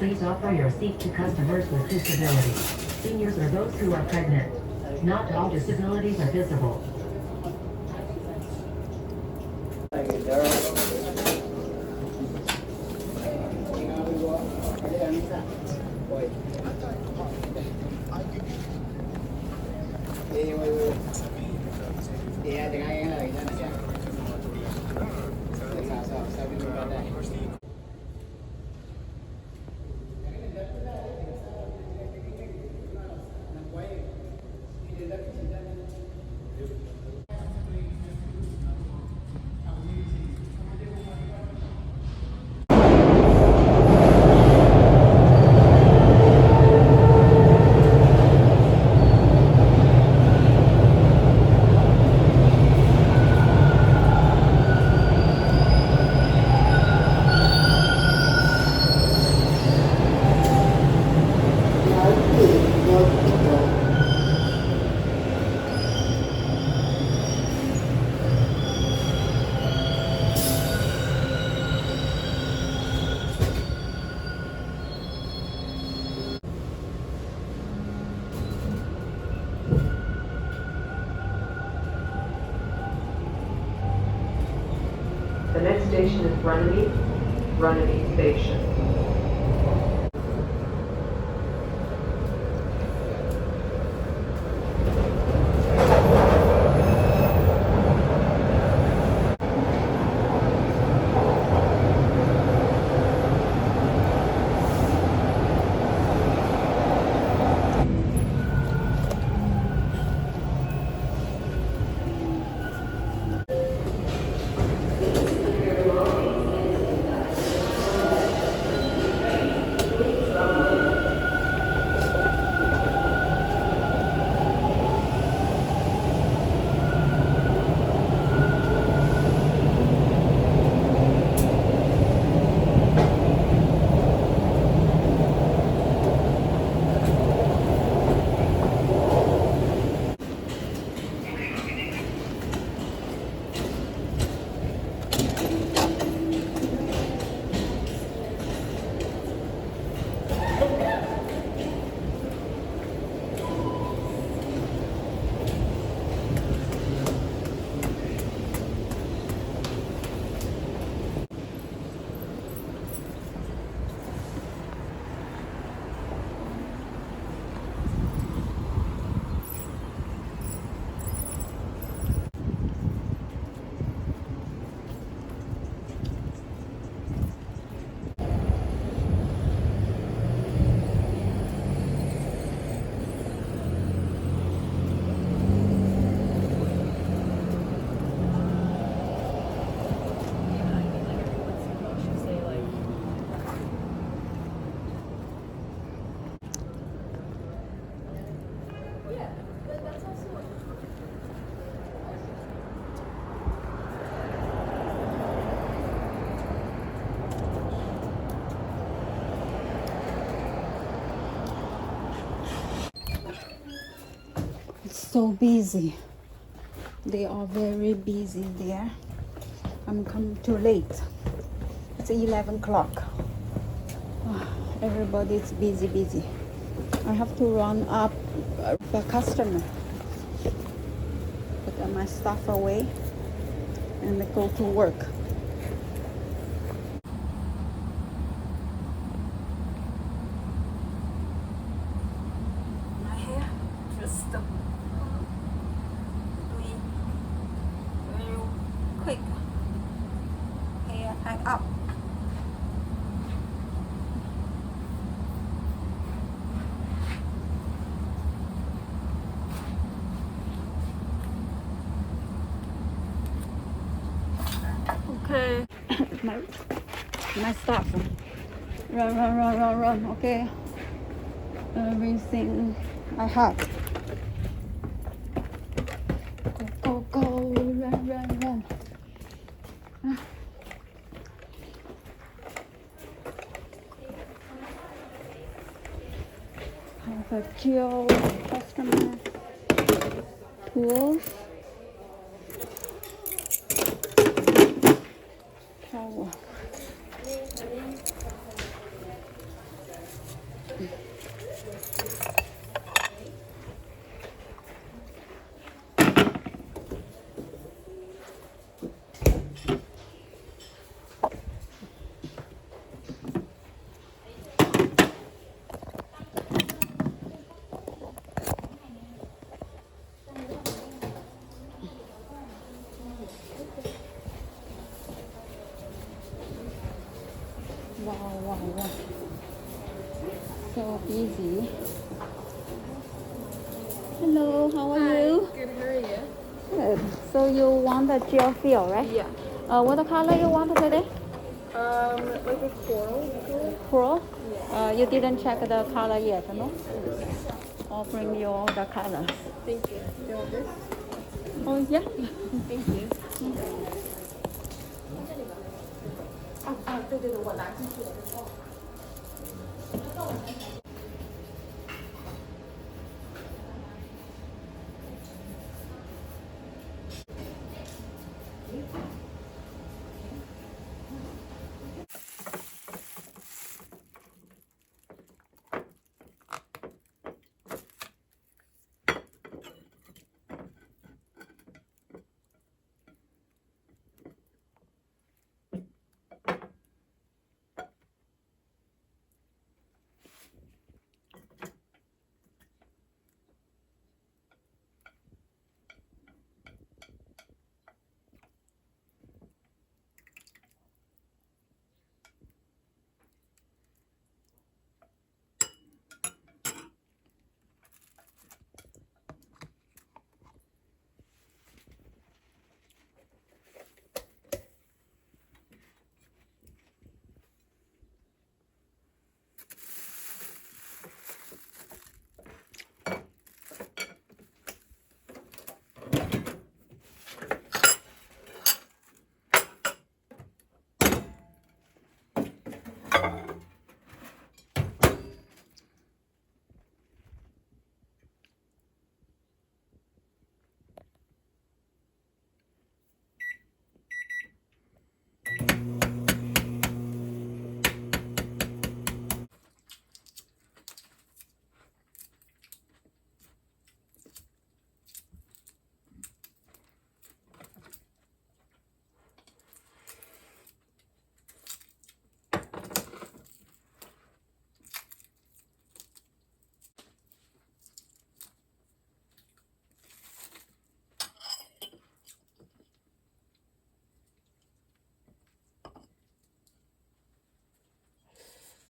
Please offer your seat to customers with disabilities. Seniors are those who are pregnant. Not all disabilities are visible. The next station is Runnymede Station. So busy. They are very busy there. I'm coming too late. It's 11 o'clock. Everybody's busy. I have to run up the customer. Put my stuff away and go to work. My hair just doing real quick. Hair hang up. Okay. my stuff. Run. Okay. Everything I have. Go. Run. Have a chill customer tools. Shower. So busy. Hello, how are you? Good, how are you? Good. So you want a gel fill, right? Yeah. What color you want today? Like a coral color? Coral? You didn't check the color yet, no? I'll bring you all the colors. Thank you. Do you want this? Oh, yeah. Thank you. 对对对，我拿进去了。